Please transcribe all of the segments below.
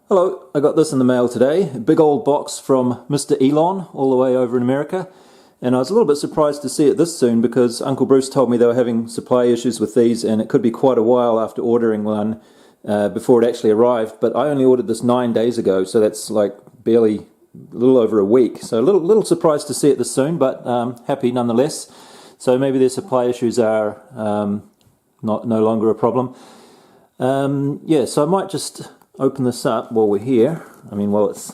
Hello, I got this in the mail today, a big old box from Mr. Elon, all the way over in America, and I was a little bit surprised to see it this soon because Uncle Bruce told me they were having supply issues with these and it could be quite a while after ordering one before it actually arrived, but I only ordered this 9 days ago, so that's like barely a little over a week, so a little surprised to see it this soon, but happy nonetheless. So maybe their supply issues are no longer a problem. Yeah, so I might just open this up while we're here. I mean, while it's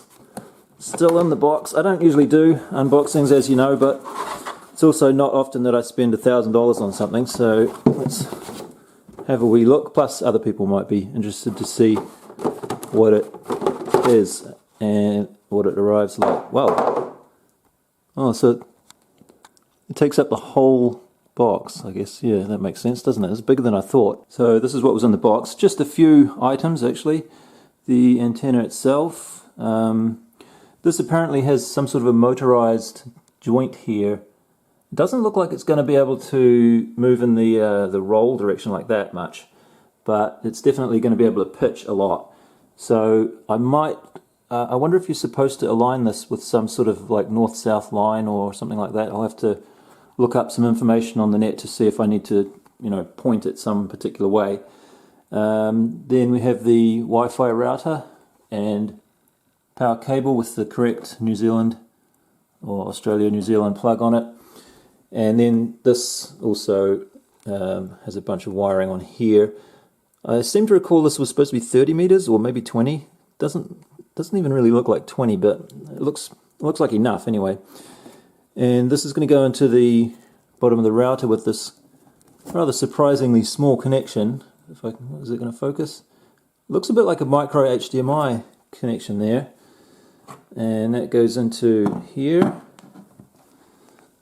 still in the box. I don't usually do unboxings, as you know, but it's also not often that I spend $1,000 on something, so let's have a wee look. Plus other people might be interested to see what it is and what it arrives like. Wow. Oh, so it takes up the whole box, I guess. Yeah, that makes sense, doesn't it? It's bigger than I thought. So this is what was in the box. Just a few items, actually. The antenna itself. This apparently has some sort of a motorized joint here. It doesn't look like it's going to be able to move in the roll direction like that much, but it's definitely going to be able to pitch a lot. So I might, I wonder if you're supposed to align this with some sort of like north-south line or something like that. I'll have to look up some information on the net to see if I need to, point it some particular way. Then we have the Wi-Fi router and power cable with the correct New Zealand or Australia-New Zealand plug on it. And then this also has a bunch of wiring on here. I seem to recall this was supposed to be 30 meters or maybe 20. Doesn't even really look like 20, but it looks like enough anyway. And this is going to go into the bottom of the router with this rather surprisingly small connection. Is it going to focus? Looks a bit like a micro HDMI connection there. And that goes into here.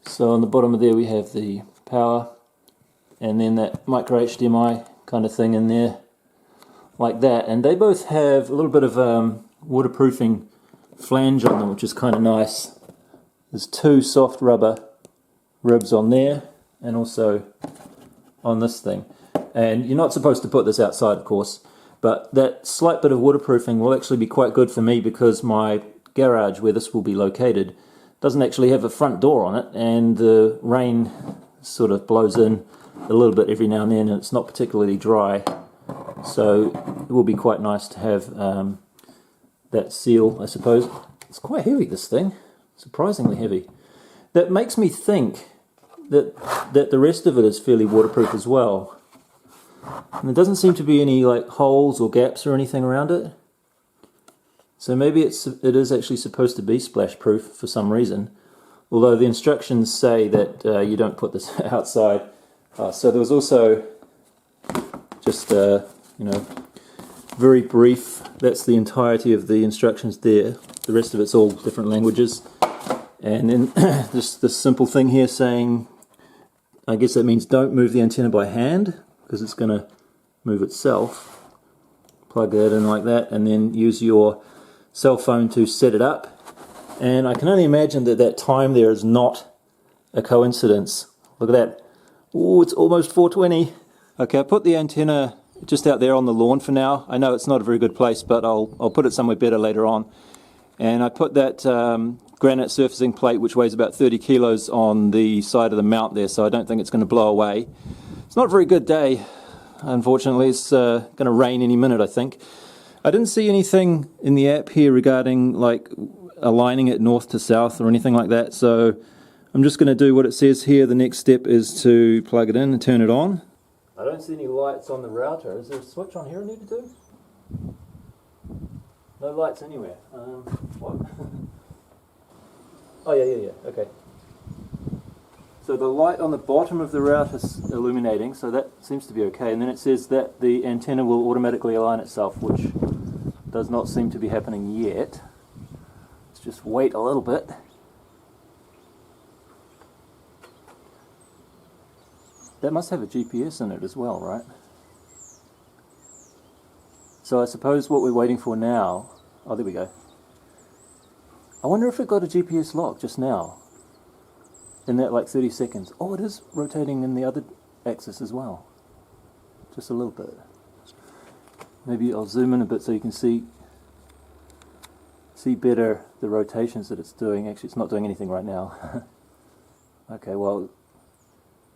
So on the bottom of there we have the power, and then that micro HDMI kind of thing in there, like that. And they both have a little bit of waterproofing flange on them, which is kind of nice. There's two soft rubber ribs on there, and also on this thing. And you're not supposed to put this outside, of course, but that slight bit of waterproofing will actually be quite good for me because my garage where this will be located doesn't actually have a front door on it, and the rain sort of blows in a little bit every now and then, and it's not particularly dry, so it will be quite nice to have that seal, I suppose. It's quite heavy, this thing, surprisingly heavy. That makes me think that the rest of it is fairly waterproof as well. And there doesn't seem to be any like holes or gaps or anything around it. So maybe it is actually supposed to be splash proof for some reason. Although the instructions say that you don't put this outside. So there was also just very brief. That's the entirety of the instructions there. The rest of it's all different languages. And then just this simple thing here saying, I guess that means don't move the antenna by hand, because it's going to move itself. Plug that in like that, and then use your cell phone to set it up. And I can only imagine that time there is not a coincidence. Look at that. Oh, it's almost 4:20. Okay, I put the antenna just out there on the lawn for now. I know it's not a very good place, but I'll put it somewhere better later on. And I put that granite surfacing plate, which weighs about 30 kilos, on the side of the mount there, so I don't think it's going to blow away. It's not a very good day, unfortunately. It's going to rain any minute, I think. I didn't see anything in the app here regarding like aligning it north to south or anything like that, so I'm just going to do what it says here. The next step is to plug it in and turn it on. I don't see any lights on the router. Is there a switch on here I need to do? No lights anywhere. What? Oh yeah, okay. So the light on the bottom of the router is illuminating, so that seems to be okay. And then it says that the antenna will automatically align itself, which does not seem to be happening yet. Let's just wait a little bit. That must have a GPS in it as well, right? So I suppose what we're waiting for now... Oh, there we go. I wonder if it got a GPS lock just now. In that like 30 seconds. Oh, it is rotating in the other axis as well. Just a little bit. Maybe I'll zoom in a bit so you can see see better the rotations that it's doing. Actually, it's not doing anything right now. Okay, well,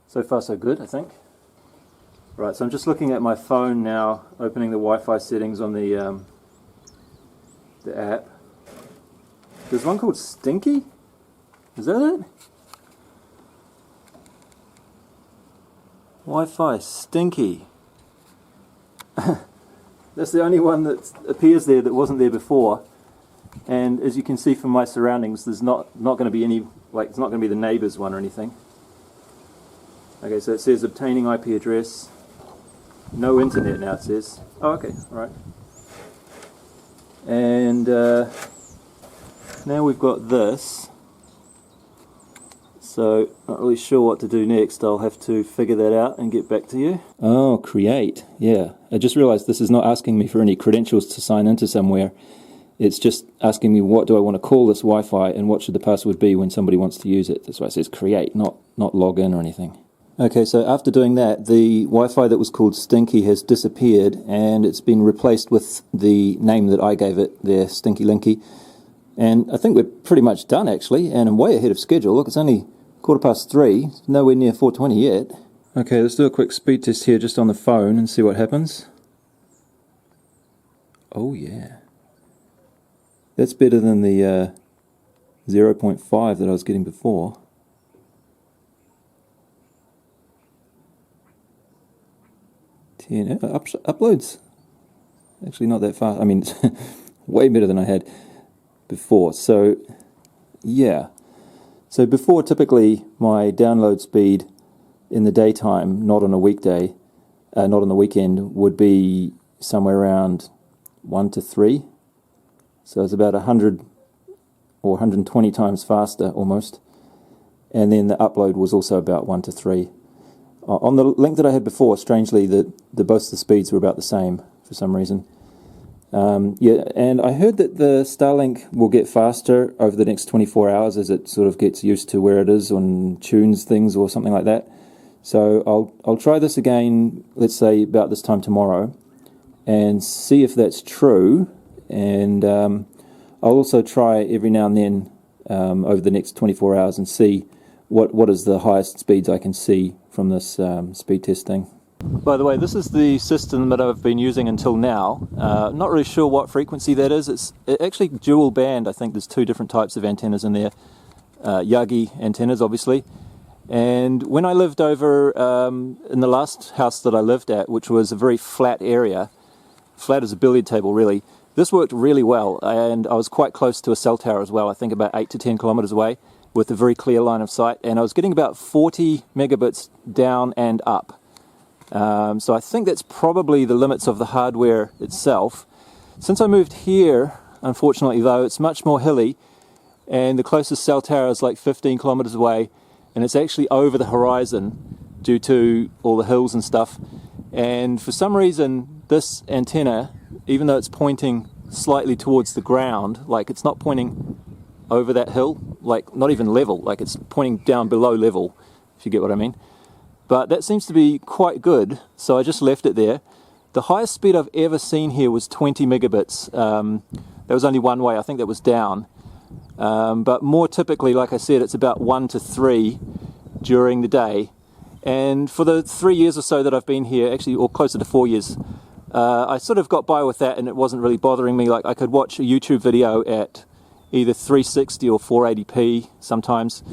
so far so good, I think. Right, so I'm just looking at my phone now, opening the Wi-Fi settings on the app. There's one called Stinky? Is that it? Wi-Fi Stinky. That's the only one that appears there that wasn't there before. And as you can see from my surroundings, there's not going to be any, like, it's not going to be the neighbor's one or anything. Okay, so it says obtaining IP address. No internet now, it says. Oh, okay, alright. And now we've got this. So, not really sure what to do next. I'll have to figure that out and get back to you. Oh, create. Yeah. I just realized this is not asking me for any credentials to sign into somewhere. It's just asking me what do I want to call this Wi-Fi and what should the password be when somebody wants to use it. That's why it says create, not log in or anything. Okay, so after doing that, the Wi-Fi that was called Stinky has disappeared and it's been replaced with the name that I gave it there, Stinky Linky. And I think we're pretty much done actually, and I'm way ahead of schedule. Look, it's only 3:15, nowhere near 4:20 yet. Okay, let's do a quick speed test here just on the phone and see what happens. Oh yeah. That's better than the 0.5 that I was getting before. Uploads actually not that fast. I mean, it's way better than I had before. So yeah, so before typically my download speed in the daytime, not on a weekday, not on the weekend, would be somewhere around 1 to 3. So it's about 100 or 120 times faster almost. And then the upload was also about 1 to 3. On the link that I had before, strangely, both the speeds were about the same for some reason. Yeah, and I heard that the Starlink will get faster over the next 24 hours as it sort of gets used to where it is and tunes things or something like that. So I'll try this again, let's say about this time tomorrow, and see if that's true. And I'll also try every now and then over the next 24 hours and see what is the highest speeds I can see from this speed test thing. By the way, this is the system that I've been using until now. Not really sure what frequency that is. It's actually dual band. I think there's 2 different types of antennas in there. Yagi antennas, obviously. And when I lived over in the last house that I lived at, which was a very flat area, flat as a billiard table really, this worked really well, and I was quite close to a cell tower as well, I think about 8 to 10 kilometers away, with a very clear line of sight, and I was getting about 40 megabits down and up. So I think that's probably the limits of the hardware itself. Since I moved here, unfortunately though, it's much more hilly, and the closest cell tower is like 15 kilometers away, and it's actually over the horizon due to all the hills and stuff. And for some reason, this antenna, even though it's pointing slightly towards the ground, like it's not pointing over that hill, like not even level, like it's pointing down below level, if you get what I mean. But that seems to be quite good, so I just left it there. The highest speed I've ever seen here was 20 megabits. That was only one way, I think that was down. But more typically, like I said, it's about 1 to 3 during the day. And for the 3 years or so that I've been here, actually, or closer to 4 years, I sort of got by with that and it wasn't really bothering me. Like I could watch a YouTube video at either 360 or 480p sometimes.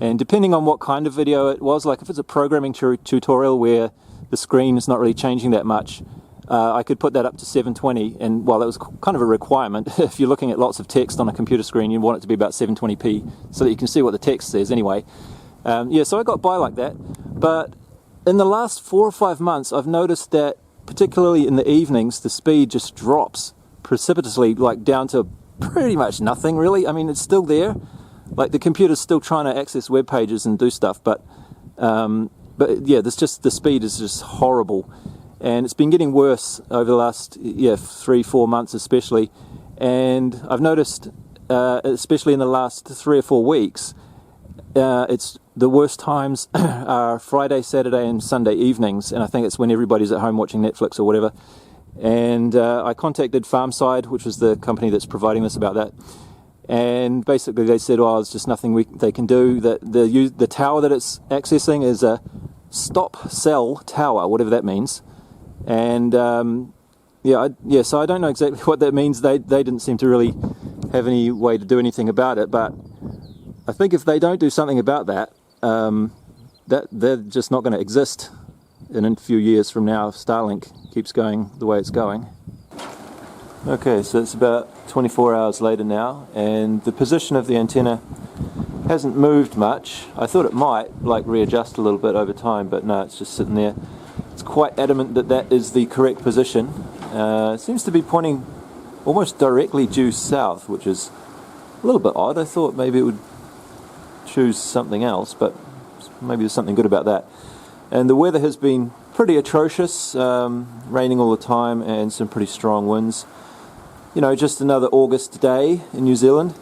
And depending on what kind of video it was, like if it's a programming tutorial where the screen is not really changing that much, I could put that up to 720. And while that was kind of a requirement, if you're looking at lots of text on a computer screen, you want it to be about 720p so that you can see what the text says anyway. Yeah, so I got by like that. But in the last 4 or 5 months, I've noticed that particularly in the evenings, the speed just drops precipitously, like down to pretty much nothing really. I mean, it's still there. Like the computer's still trying to access web pages and do stuff, but yeah, the speed is just horrible, and it's been getting worse over the last 3-4 months especially. And I've noticed, especially in the last 3 or 4 weeks, it's the worst times are Friday, Saturday, and Sunday evenings, and I think it's when everybody's at home watching Netflix or whatever. And I contacted Farmside, which was the company that's providing this, about that. And basically they said, oh, there's just nothing they can do. That the tower that it's accessing is a stop cell tower, whatever that means. And so I don't know exactly what that means. They didn't seem to really have any way to do anything about it. But I think if they don't do something about that, that they're just not going to exist in a few years from now if Starlink keeps going the way it's going. Okay, so it's about 24 hours later now, and the position of the antenna hasn't moved much. I thought it might like readjust a little bit over time, but no, it's just sitting there. It's quite adamant that that is the correct position. It seems to be pointing almost directly due south, which is a little bit odd. I thought maybe it would choose something else, but maybe there's something good about that. And the weather has been pretty atrocious, raining all the time and some pretty strong winds. You know, just another August day in New Zealand.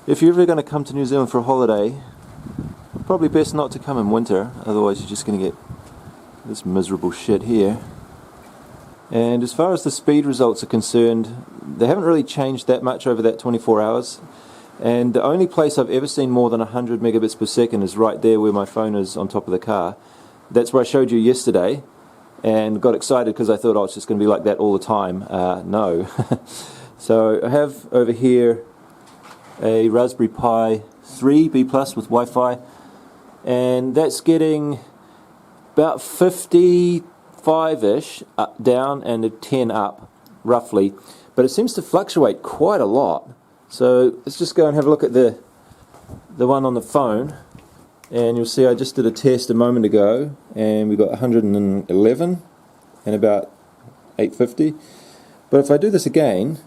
If you're ever going to come to New Zealand for a holiday, probably best not to come in winter, otherwise you're just going to get this miserable shit here. And as far as the speed results are concerned, they haven't really changed that much over that 24 hours. And the only place I've ever seen more than 100 megabits per second is right there where my phone is on top of the car. That's where I showed you yesterday, and got excited because I thought, oh, it's just going to be like that all the time. No. So I have over here a Raspberry Pi 3 B Plus with Wi-Fi, and that's getting about 55-ish down and a 10 up, roughly. But it seems to fluctuate quite a lot. So let's just go and have a look at the one on the phone. And you'll see I just did a test a moment ago, and we got 111 and about 850. But if I do this again,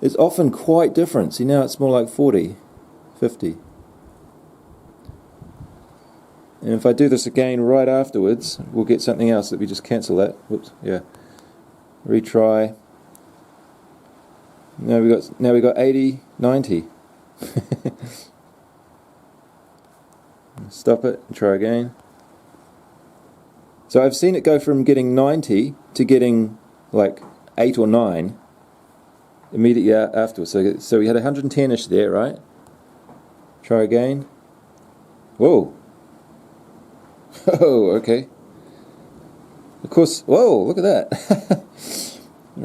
it's often quite different. See, now it's more like 40, 50. And if I do this again right afterwards, we'll get something else. Let me just cancel that. Whoops, yeah. Retry. Now we got 80, 90. Stop it and try again. So I've seen it go from getting 90 to getting like 8 or 9 immediately afterwards. So we had 110-ish there, right? Try again. Whoa. Oh, okay. Of course, whoa, look at that.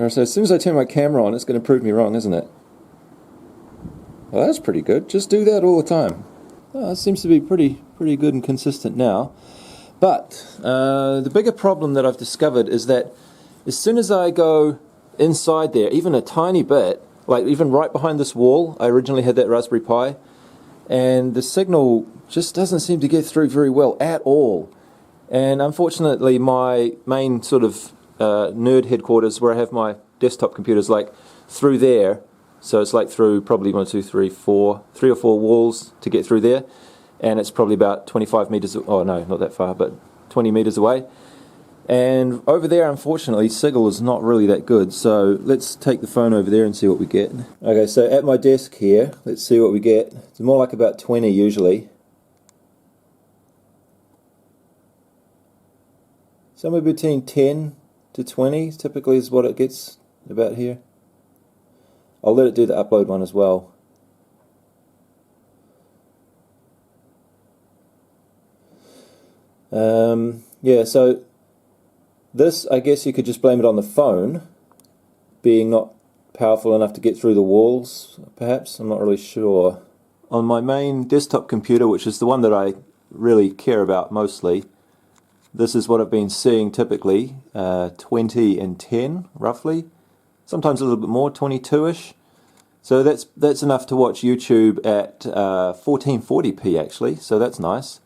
So as soon as I turn my camera on, it's going to prove me wrong, isn't it? Well, that's pretty good. Just do that all the time. Well, it seems to be pretty good and consistent now. But the bigger problem that I've discovered is that as soon as I go inside there, even a tiny bit, like even right behind this wall, I originally had that Raspberry Pi, and the signal just doesn't seem to get through very well at all. And unfortunately, my main sort of nerd headquarters, where I have my desktop computers, like through there. So it's like through probably 1, 2, 3, 4, 3 or 4 walls to get through there, and it's probably about 25 meters. Oh no, not that far, but 20 meters away. And over there, unfortunately, signal is not really that good. So let's take the phone over there and see what we get. Okay, so at my desk here, let's see what we get. It's more like about 20 usually. Somewhere between 10 to 20 typically is what it gets about here. I'll let it do the upload one as well. Yeah, so this, I guess you could just blame it on the phone being not powerful enough to get through the walls, perhaps. I'm not really sure. On my main desktop computer, which is the one that I really care about mostly, this is what I've been seeing typically, 20 and 10 roughly. Sometimes a little bit more, 22-ish. So that's enough to watch YouTube at 1440p actually, so that's nice.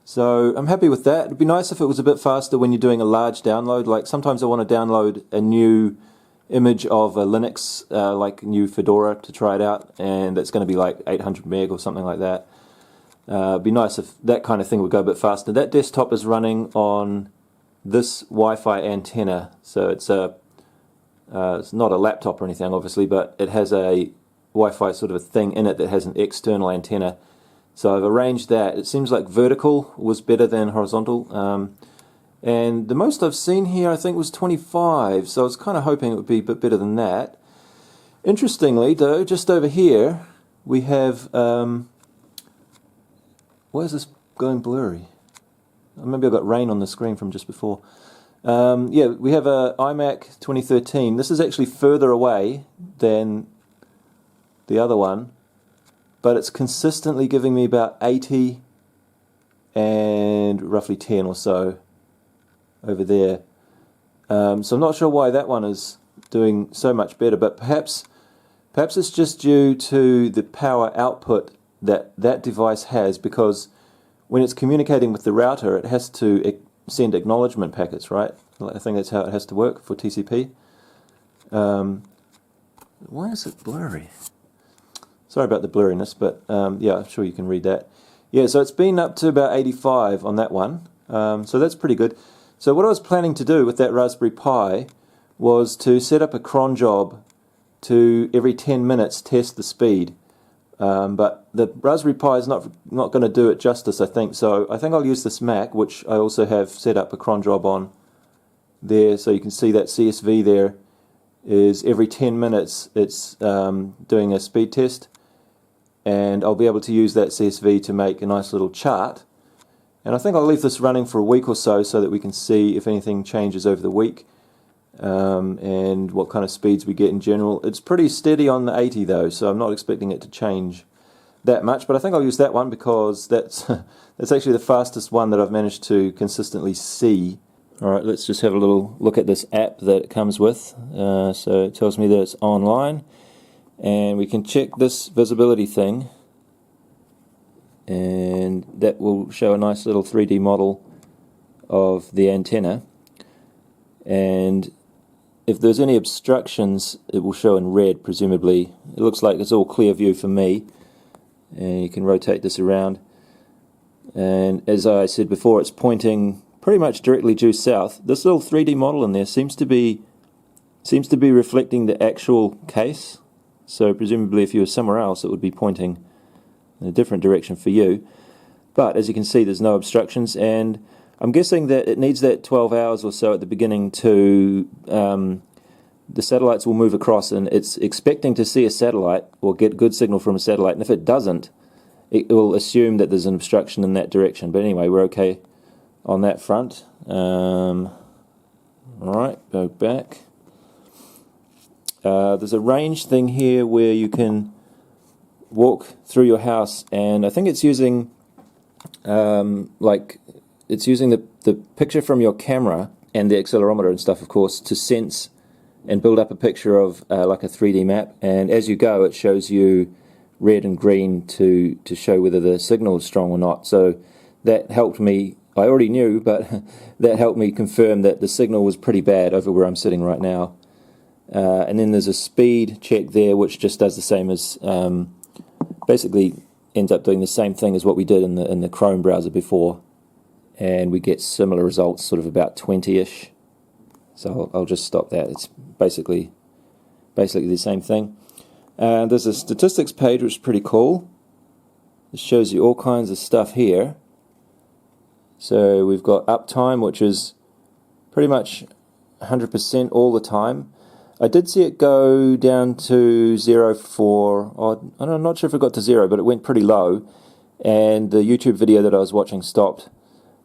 So I'm happy with that. It'd be nice if it was a bit faster when you're doing a large download. Like sometimes I want to download a new image of a Linux, like new Fedora, to try it out, and it's going to be like 800 meg or something like that. It'd be nice if that kind of thing would go a bit faster. That desktop is running on this Wi-Fi antenna, so it's not a laptop or anything, obviously, but it has a Wi-Fi sort of a thing in it that has an external antenna. So I've arranged that. It seems like vertical was better than horizontal. And the most I've seen here I think was 25, so I was kind of hoping it would be a bit better than that. Interestingly though, just over here we have, why is this going blurry? Maybe I've got rain on the screen from just before. Yeah, we have a iMac 2013. This is actually further away than the other one, but it's consistently giving me about 80 and roughly 10 or so over there. So I'm not sure why that one is doing so much better, but perhaps it's just due to the power output that that device has, because when it's communicating with the router it has to send acknowledgement packets, right? I think that's how it has to work for TCP. Why is it blurry? Sorry about the blurriness, but yeah, I'm sure you can read that. Yeah, so it's been up to about 85 on that one, so that's pretty good. So what I was planning to do with that Raspberry Pi was to set up a cron job to every 10 minutes test the speed. But the Raspberry Pi is not going to do it justice, I think. So I think I'll use this Mac, which I also have set up a cron job on there. So you can see that CSV there is every 10 minutes it's doing a speed test. And I'll be able to use that CSV to make a nice little chart. And I think I'll leave this running for a week or so that we can see if anything changes over the week. And what kind of speeds we get in general. It's pretty steady on the 80 though, so I'm not expecting it to change that much, but I think I'll use that one because that's actually the fastest one that I've managed to consistently see. Alright, let's just have a little look at this app that it comes with. So it tells me that it's online, and we can check this visibility thing, and that will show a nice little 3D model of the antenna. And if there's any obstructions, it will show in red, presumably. It looks like it's all clear view for me. And you can rotate this around. And as I said before, it's pointing pretty much directly due south. This little 3D model in there seems to be reflecting the actual case. So presumably if you were somewhere else, it would be pointing in a different direction for you. But as you can see, there's no obstructions, and I'm guessing that it needs that 12 hours or so at the beginning to, the satellites will move across, and it's expecting to see a satellite or get good signal from a satellite, and if it doesn't, it will assume that there's an obstruction in that direction. But anyway, we're okay on that front. Alright, go back. There's a range thing here where you can walk through your house, and I think it's using it's using the picture from your camera and the accelerometer and stuff, of course, to sense and build up a picture of like a 3D map, and as you go it shows you red and green to show whether the signal is strong or not. So that helped me. I already knew, but that helped me confirm that the signal was pretty bad over where I'm sitting right now. And then there's a speed check there which just does the same as basically ends up doing the same thing as what we did in the Chrome browser before, and we get similar results, sort of about 20-ish. So I'll just stop that. It's basically the same thing. There's a statistics page which is pretty cool. It shows you all kinds of stuff here. So we've got uptime, which is pretty much 100% all the time. I did see it go down to 0 for, I'm not sure if it got to 0, but it went pretty low, and the YouTube video that I was watching stopped.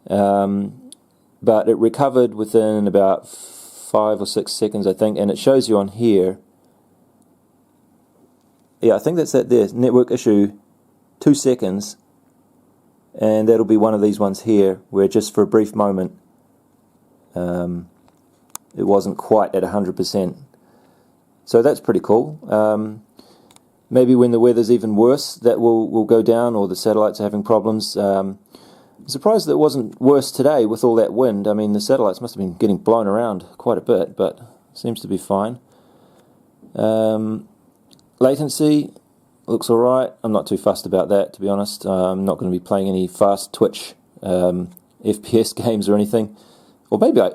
But it recovered within about 5 or 6 seconds, I think, and it shows you on here. Yeah, I think that's that there, network issue, 2 seconds, and that'll be one of these ones here, where just for a brief moment, it wasn't quite at 100%. So that's pretty cool. Maybe when the weather's even worse, that will go down, or the satellites are having problems. I'm surprised that it wasn't worse today with all that wind. I mean, the satellites must have been getting blown around quite a bit, but seems to be fine. Latency looks alright. I'm not too fussed about that, to be honest. I'm not going to be playing any fast Twitch FPS games or anything. Or maybe I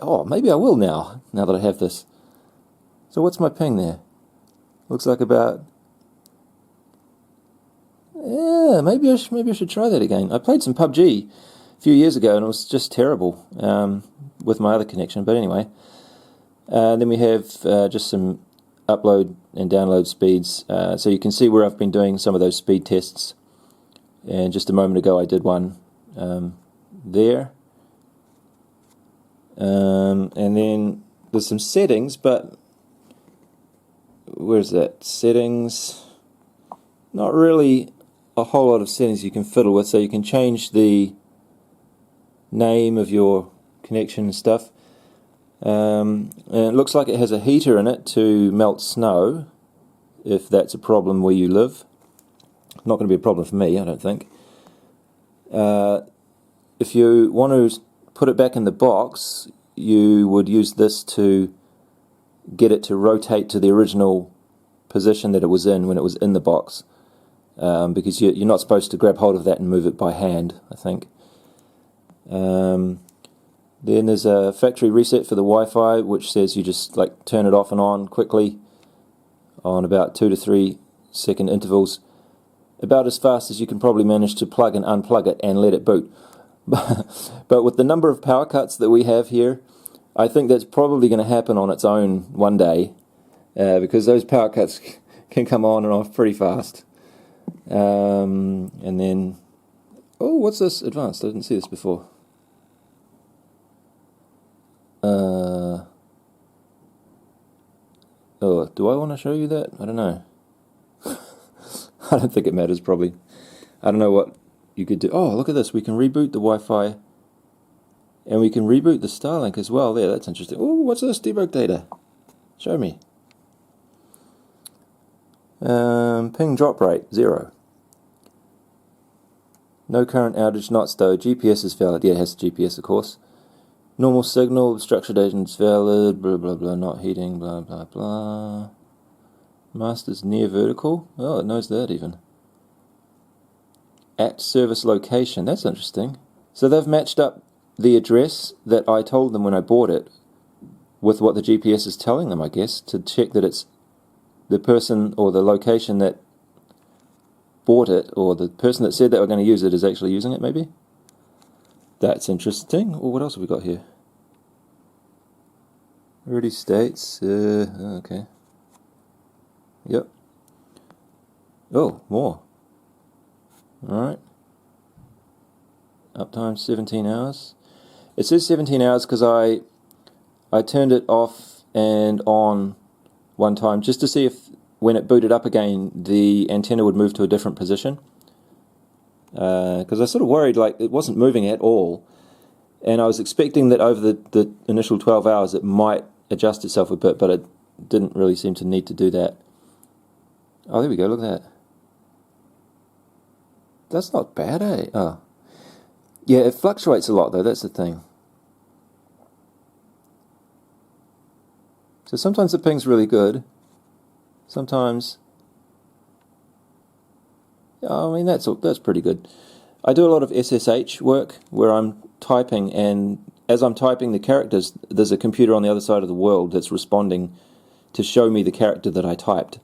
will now that I have this. So what's my ping there? Looks like about... Yeah, maybe I should try that again. I played some PUBG a few years ago and it was just terrible. with my other connection, but anyway. Then we have just some upload and download speeds, so you can see where I've been doing some of those speed tests, and just a moment ago I did one there. And then there's some settings, but where's that? Settings. Not really a whole lot of settings you can fiddle with, so you can change the name of your connection and stuff. And it looks like it has a heater in it to melt snow, if that's a problem where you live. Not going to be a problem for me, I don't think. If you want to put it back in the box, you would use this to get it to rotate to the original position that it was in when it was in the box, because you're not supposed to grab hold of that and move it by hand, I think. Then there's a factory reset for the Wi-Fi, which says you just like turn it off and on quickly on about 2 to 3 second intervals, about as fast as you can probably manage to plug and unplug it and let it boot. But with the number of power cuts that we have here, I think that's probably going to happen on its own one day, because those power cuts can come on and off pretty fast. And then, oh, what's this? Advanced. I didn't see this before. Oh, do I want to show you that? I don't know. I don't think it matters, probably. I don't know what you could do. Oh, look at this. We can reboot the Wi-Fi, and we can reboot the Starlink as well. There, that's interesting. Oh, what's this? Debug data. Show me. Ping drop rate, 0. No current outage, not stow. GPS is valid. Yeah, it has GPS, of course. Normal signal, structured agents valid, blah blah blah, not heating, blah blah blah. Master's near vertical. Oh, it knows that even. At service location, that's interesting. So they've matched up the address that I told them when I bought it with what the GPS is telling them, I guess, to check that it's the person or the location that bought it, or the person that said they were going to use it is actually using it, maybe? That's interesting. Oh, what else have we got here? Already states. Okay. Yep. Oh, more. Alright. Uptime 17 hours. It says 17 hours because I turned it off and on one time just to see if when it booted up again the antenna would move to a different position. Because I sort of worried like it wasn't moving at all, and I was expecting that over the initial 12 hours it might adjust itself a bit, but it didn't really seem to need to do that. Oh, there we go, look at that. That's not bad, eh? Oh. Yeah, it fluctuates a lot though, that's the thing. So sometimes the ping's really good, sometimes... I mean, that's pretty good. I do a lot of SSH work where I'm typing, and as I'm typing the characters, there's a computer on the other side of the world that's responding to show me the character that I typed.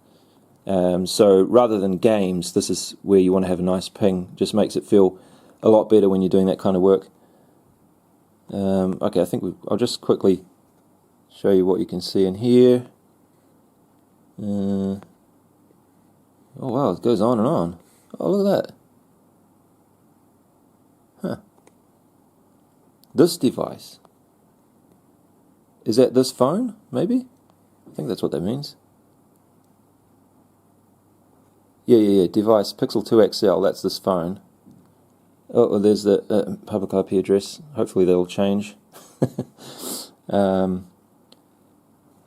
So rather than games, this is where you want to have a nice ping. Just makes it feel a lot better when you're doing that kind of work. Okay, I think I'll just quickly show you what you can see in here. Oh wow, it goes on and on. Oh, look at that. Huh. This device. Is that this phone, maybe? I think that's what that means. Yeah. Device, Pixel 2 XL, that's this phone. Oh, well, there's the public IP address. Hopefully they'll change.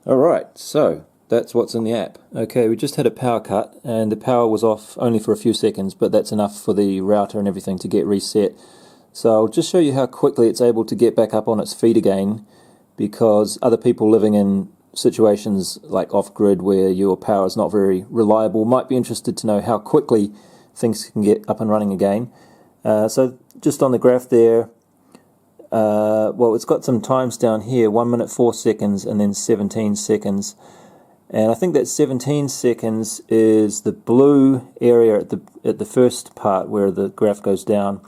Alright, so... that's what's in the app. Okay, we just had a power cut and the power was off only for a few seconds, but that's enough for the router and everything to get reset. So I'll just show you how quickly it's able to get back up on its feet again, because other people living in situations like off-grid where your power is not very reliable might be interested to know how quickly things can get up and running again. So just on the graph there, well, it's got some times down here, 1 minute 4 seconds and then 17 seconds. And I think that 17 seconds is the blue area at the first part where the graph goes down.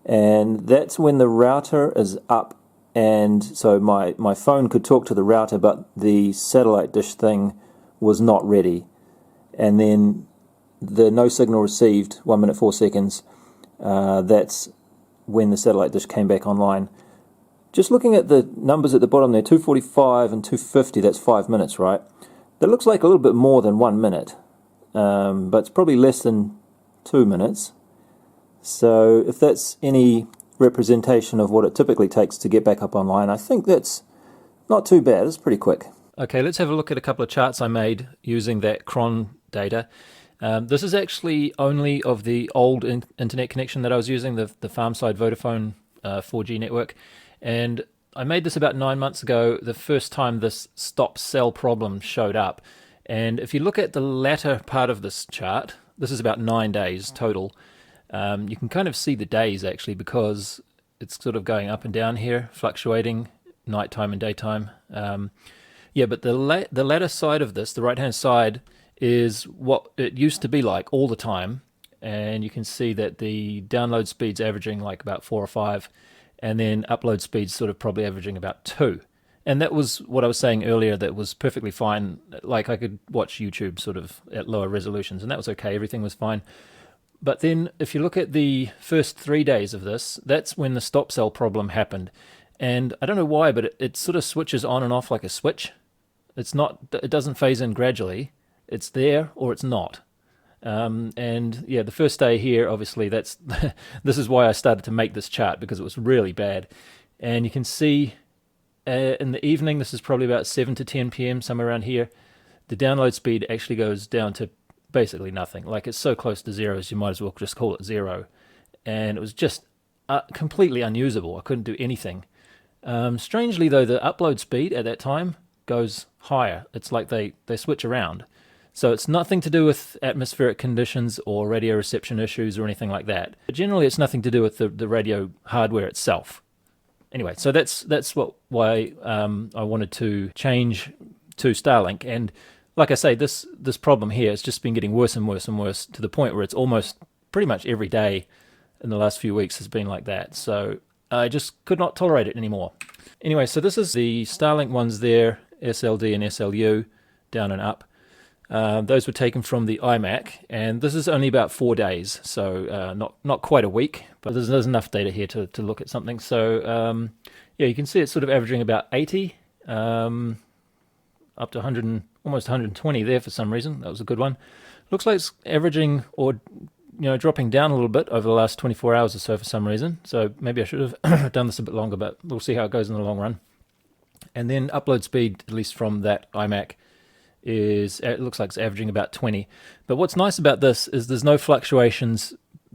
And that's when the router is up and so my phone could talk to the router, but the satellite dish thing was not ready. And then the no signal received, 1 minute 4 seconds, that's when the satellite dish came back online. Just looking at the numbers at the bottom there, 245 and 250, that's 5 minutes, right? That looks like a little bit more than 1 minute, but it's probably less than 2 minutes. So if that's any representation of what it typically takes to get back up online, I think that's not too bad. It's pretty quick. Okay, let's have a look at a couple of charts I made using that cron data. This is actually only of the old internet connection that I was using, the farm-side Vodafone 4G network. And I made this about 9 months ago, the first time this stop cell problem showed up. And if you look at the latter part of this chart, this is about 9 days total. You can kind of see the days actually, because it's sort of going up and down here, fluctuating nighttime and daytime. Yeah, but the latter side of this, the right-hand side, is what it used to be like all the time. And you can see that the download speed's averaging like about 4 or 5, and then upload speed's sort of probably averaging about 2. And that was what I was saying earlier, that was perfectly fine. Like I could watch YouTube sort of at lower resolutions, and that was okay, everything was fine. But then if you look at the first 3 days of this, that's when the stop cell problem happened. And I don't know why, but it sort of switches on and off like a switch. It doesn't phase in gradually. It's there or it's not. And yeah, the first day here, obviously, this is why I started to make this chart, because it was really bad. And you can see in the evening, this is probably about 7 to 10 p.m., somewhere around here, the download speed actually goes down to basically nothing. Like, it's so close to zero, so you might as well just call it zero. And it was just completely unusable. I couldn't do anything. Strangely, though, the upload speed at that time goes higher. It's like they switch around. So it's nothing to do with atmospheric conditions or radio reception issues or anything like that. But generally, it's nothing to do with the radio hardware itself. Anyway, so that's why I wanted to change to Starlink. And like I say, this problem here has just been getting worse and worse and worse, to the point where it's almost pretty much every day in the last few weeks has been like that. So I just could not tolerate it anymore. Anyway, so this is the Starlink ones there, SLD and SLU, down and up. Those were taken from the iMac, and this is only about 4 days, so not quite a week, but there's enough data here to look at something. So yeah, you can see it's sort of averaging about 80, up to 100, almost 120 there for some reason. That was a good one. Looks like it's averaging, or dropping down a little bit over the last 24 hours or so for some reason. So maybe I should have done this a bit longer, but we'll see how it goes in the long run. And then upload speed, at least from that iMac, it looks like it's averaging about 20. But what's nice about this is there's no fluctuations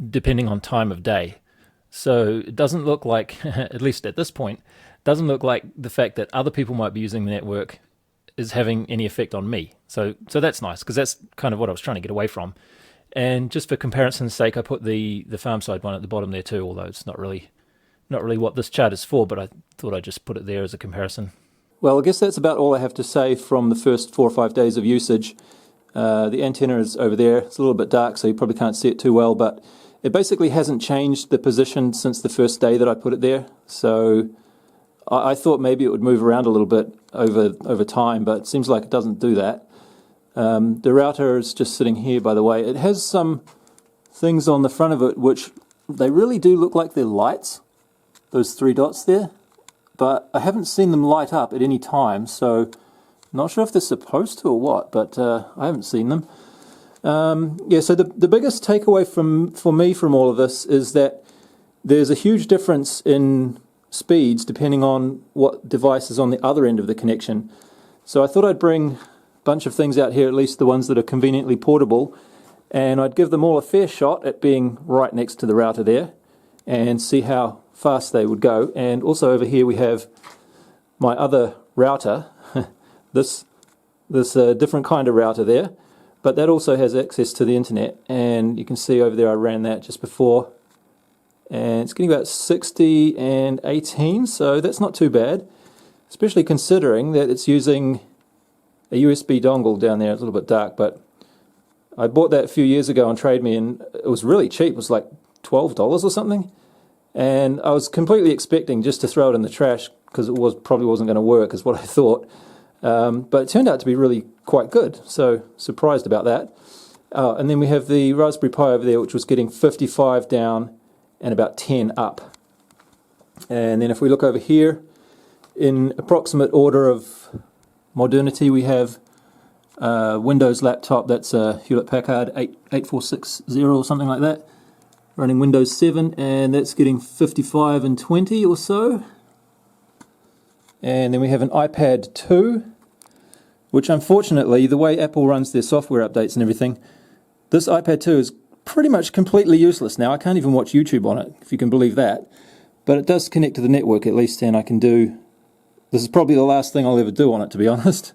depending on time of day. So it doesn't look like, at least at this point, doesn't look like the fact that other people might be using the network is having any effect on me. So that's nice, because that's kind of what I was trying to get away from. And just for comparison's sake, I put the farm side one at the bottom there too, although it's not really what this chart is for, but I thought I'd just put it there as a comparison. Well, I guess that's about all I have to say from the first 4 or 5 days of usage. The antenna is over there. It's a little bit dark, so you probably can't see it too well, but it basically hasn't changed the position since the first day that I put it there. So I thought maybe it would move around a little bit over time, but it seems like it doesn't do that. The router is just sitting here, by the way. It has some things on the front of it which they really do look like they're lights, those 3 dots there. But I haven't seen them light up at any time, so not sure if they're supposed to or what, but I haven't seen them. Yeah, so the biggest takeaway for me from all of this is that there's a huge difference in speeds depending on what device is on the other end of the connection. So I thought I'd bring a bunch of things out here, at least the ones that are conveniently portable, and I'd give them all a fair shot at being right next to the router there and see how fast they would go. And also over here we have my other router, this different kind of router there, but that also has access to the internet, and you can see over there I ran that just before, and it's getting about 60 and 18, so that's not too bad, especially considering that it's using a USB dongle down there. It's a little bit dark, but I bought that a few years ago on Trade Me, and it was really cheap. It was like $12 or something. And I was completely expecting just to throw it in the trash because probably wasn't going to work, is what I thought. But it turned out to be really quite good, so surprised about that. And then we have the Raspberry Pi over there, which was getting 55 down and about 10 up. And then if we look over here, in approximate order of modernity, we have Windows laptop, that's a Hewlett-Packard 8460 or something like that, running Windows 7, and that's getting 55 and 20 or so. And then we have an iPad 2, which unfortunately, the way Apple runs their software updates and everything, this iPad 2 is pretty much completely useless now. I can't even watch YouTube on it, if you can believe that. But it does connect to the network at least, and I can do... This is probably the last thing I'll ever do on it, to be honest.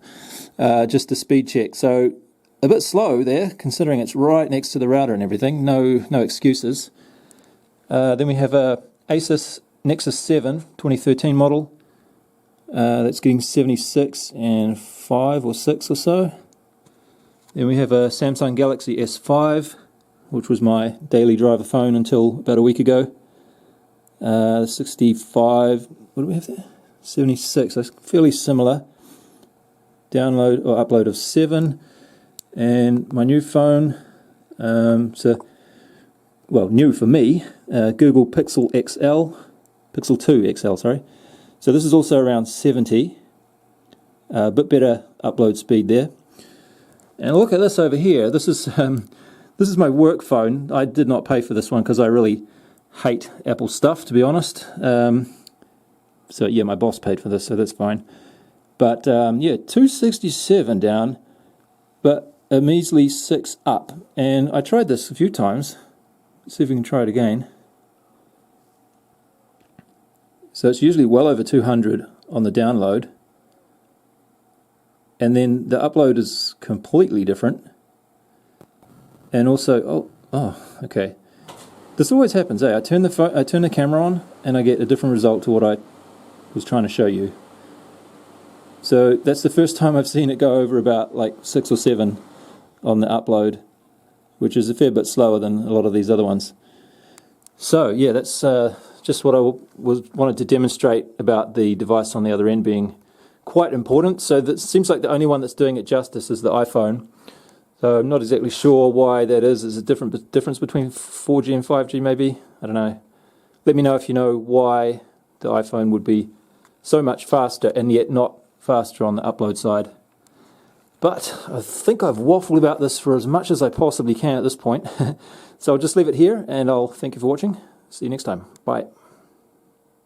Just a speed check. So a bit slow there, considering it's right next to the router and everything. No excuses. Then we have a Asus Nexus 7 2013 model. That's getting 76 and 5 or 6 or so. Then we have a Samsung Galaxy S5, which was my daily driver phone until about a week ago. 65, what do we have there? 76, so fairly similar. Download or upload of 7. And my new phone, new for me, Google Pixel XL, Pixel 2 XL, sorry. So this is also around 70, a bit better upload speed there. And look at this over here. This is my work phone. I did not pay for this one because I really hate Apple stuff, to be honest. So yeah, my boss paid for this, so that's fine. But yeah, 267 down, but a measly 6 up. And I tried this a few times. Let's see if we can try it again. So it's usually well over 200 on the download. And then the upload is completely different. And also, okay. This always happens, eh? I turn the camera on and I get a different result to what I was trying to show you. So that's the first time I've seen it go over about like 6 or 7 on the upload, which is a fair bit slower than a lot of these other ones. So yeah, that's just what I wanted to demonstrate about the device on the other end being quite important. So that seems like the only one that's doing it justice is the iPhone. So I'm not exactly sure why that is. Is a difference between 4G and 5G maybe? I don't know. Let me know if you know why the iPhone would be so much faster and yet not faster on the upload side. But I think I've waffled about this for as much as I possibly can at this point. So I'll just leave it here and I'll thank you for watching. See you next time. Bye.